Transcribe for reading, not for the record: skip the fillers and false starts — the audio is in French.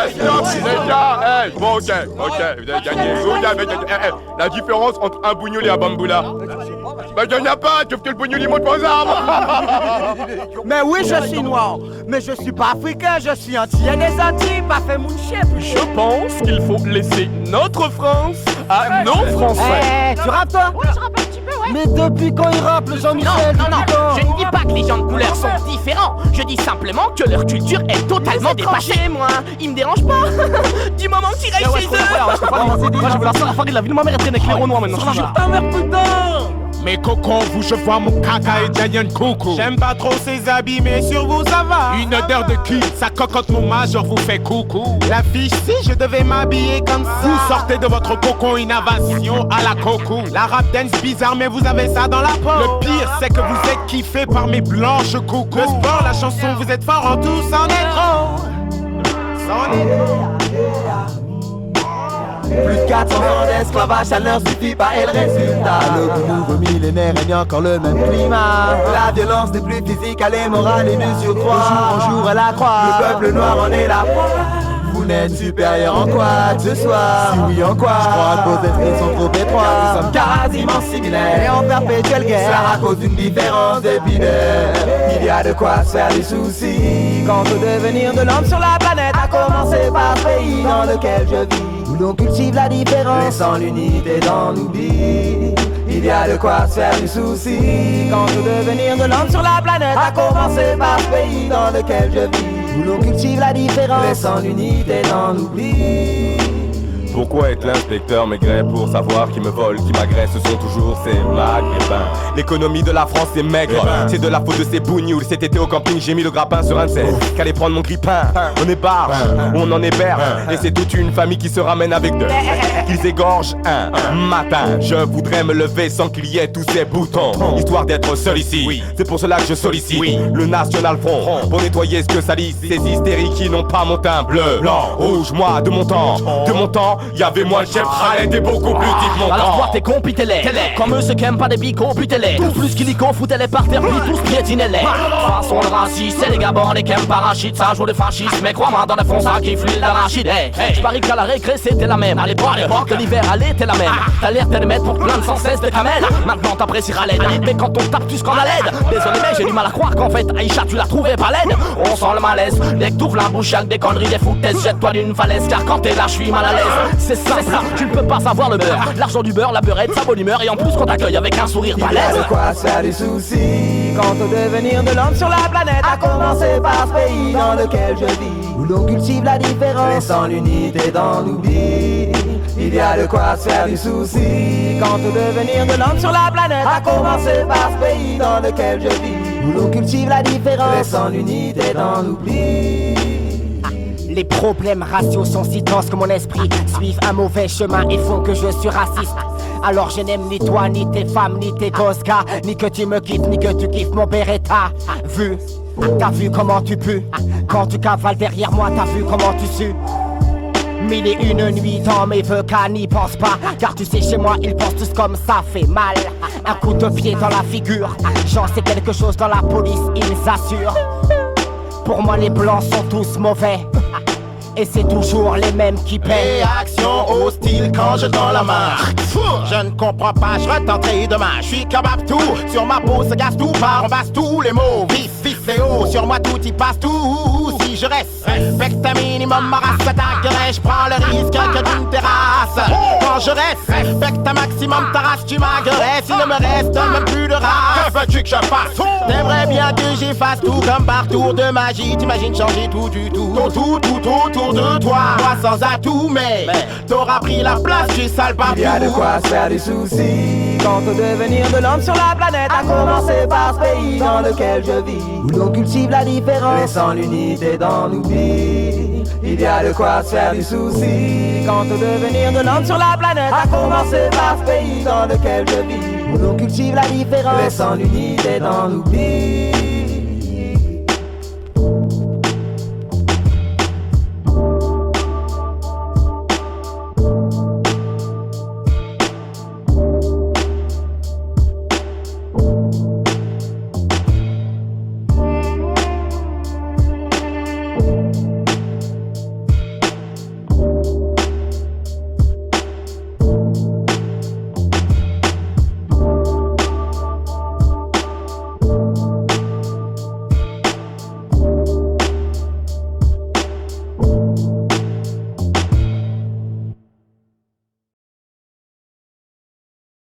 Stop, les gars. Bon, ok, vous avez gagné. La différence entre un bougnoul et un bamboula. Bah, y'en a pas, sauf que le bougnoul il monte pas aux arbres. Mais oui, je suis noir, mais je suis pas africain, je suis antillais des Antilles, pas fait mon chef. Je pense qu'il faut laisser notre France à nos Français. Tu rappes toi? Ouais, je rappe un petit peu, ouais. Mais depuis quand il rappe le Jean-Michel? Non, je ne dis pas que les gens de couleur sont différents. Je dis simplement que leur culture est totalement dépassée, moi. Ils me dérangent pas. Du moment que tu restes chez eux. Moi, je veux la seule affaire de la vie de ma mère est traînée avec les Renois maintenant. Sur ta mère, putain! Mais Coco, vous, je vois mon caca et Diane Coucou. J'aime pas trop ces habits, mais sur vous ça va. Une odeur de cul, ça cocotte mon major vous fait coucou. La fiche, si je devais m'habiller comme ça. Vous sortez de votre cocon innovation à la coco. La rap dance bizarre, mais vous avez ça dans la peau. Le pire, c'est que vous êtes kiffé par mes blanches coucou. Le sport, la chanson, vous êtes fort en tout, c'en est trop. C'en est trop. Plus de 400 ans d'esclavage, ça ne leur suffit pas et le résultat. Le nouveau millénaire règne encore le même climat. La violence n'est plus physique, elle est morale et du surcroît. De jour en jour elle accroît. Le peuple noir en est la proie. Vous n'êtes supérieur en quoi que ce soit? Si oui en quoi? Je crois que vos esprits sont trop étroits. Nous sommes quasiment similaires et en perpétuelle guerre. Cela à cause d'une différence d'épidère. Il y a de quoi se faire des soucis quant au devenir de l'homme sur la planète. À commencer par ce pays dans lequel je vis, où l'on cultive la différence, laissant l'unité dans l'oubli. Il y a de quoi se faire du souci quant au devenir de l'homme sur la planète. À commencer par ce pays dans lequel je vis, où l'on cultive la différence, laissant l'unité dans l'oubli. Pourquoi être l'inspecteur maigret pour savoir qui me vole, qui m'agresse? Ce sont toujours ces maghrébins. L'économie de la France est maigre, c'est de la faute de ces bougnoules. Cet été au camping j'ai mis le grappin sur un de ces qu'allait prendre mon grippin. On est barge, on en héberge, et c'est toute une famille qui se ramène avec deux qu'ils égorgent un matin. Je voudrais me lever sans qu'il y ait tous ces boutons, histoire d'être seul ici. C'est pour cela que je sollicite le National Front pour nettoyer ce que salissent ces hystériques qui n'ont pas mon teint bleu, blanc, rouge. Moi de mon temps, y'avait moi le chef Khaled et beaucoup plus dites mon temps. Alors toi tes compis les comme eux ceux qui aiment pas des bicots, butez-les. Tous plus qu'illico, foutez-les par terre, puis tous piétinez-les. De toute façon le raciste, c'est les gabons, les qui aiment parachute. Ça joue le fascisme, mais crois-moi dans le fond ça kiffe l'île d'Arachide. Je parie qu'à la récré c'était la même. À l'époque que l'hiver allait t'es la même. T'as l'air de mettre pour plaindre sans cesse de camel. Maintenant t'apprécies Khaled, mais quand on tape tu scandalèdes. Désolé mais j'ai du mal à croire qu'en fait Aïcha tu l'as trouvé pas laide. On sent le malaise, dès que t'ouvres la bouche avec des conneries, des foutaises, jette-toi d'une falaise. Car quand t'es là je suis mal à l'aise. C'est simple, tu ne peux pas savoir le beurre. L'argent du beurre, la beurrette, sa bonne humeur. Et en plus qu'on t'accueille avec un sourire balèze. Il y a de quoi se faire des soucis quant au devenir de l'homme sur la planète. À commencer par ce pays dans lequel je vis, où l'on cultive la différence, laissant l'unité dans l'oubli. Il y a de quoi se faire des soucis quant au devenir de l'homme sur la planète. À commencer par ce pays dans lequel je vis, où l'on cultive la différence, laissant l'unité dans l'oubli. Les problèmes raciaux sont si denses que mon esprit suive un mauvais chemin et font que je suis raciste. Alors je n'aime ni toi, ni tes femmes, ni tes gosses gars, ni que tu me quittes, ni que tu kiffes mon Beretta. T'as vu comment tu pues? Quand tu cavales derrière moi, t'as vu comment tu sues? Mille et une nuits dans mes vœux qu'à n'y pense pas. Car tu sais chez moi ils pensent tous comme ça fait mal. Un coup de pied dans la figure, j'en sais quelque chose dans la police, ils assurent. Pour moi les blancs sont tous mauvais, et c'est toujours les mêmes qui paient. Réaction hostile quand je tends la main. Je ne comprends pas, je retenterai demain. Je suis capable tout, sur ma peau se gasse tout part, on passe tous les mots. Vif, c'est haut, sur moi tout y passe tout. Si je respecte un minimum ma race, t'attaquerai, je prends le risque que d'une terrasse. Quand je respecte un maximum ta race, tu m'agresses. Il ne me reste même plus de race. Que veux-tu que je fasse? T'aimerais bien que j'efface tout comme par tour de magie. T'imagines changer tout du tout, tout autour de toi. Moi sans atout, mais t'auras pris la place du sale papou. Il y a de quoi se faire des soucis quant au devenir de l'homme sur la planète. À commencer par ce pays dans lequel je vis, où l'on cultive la différence, laissant l'unité dans l'oubli. Il y a de quoi se faire des soucis quant au devenir de l'homme sur la planète. À commencer par ce pays dans lequel je vis, où l'on cultive la différence, laissant l'unité dans l'oubli.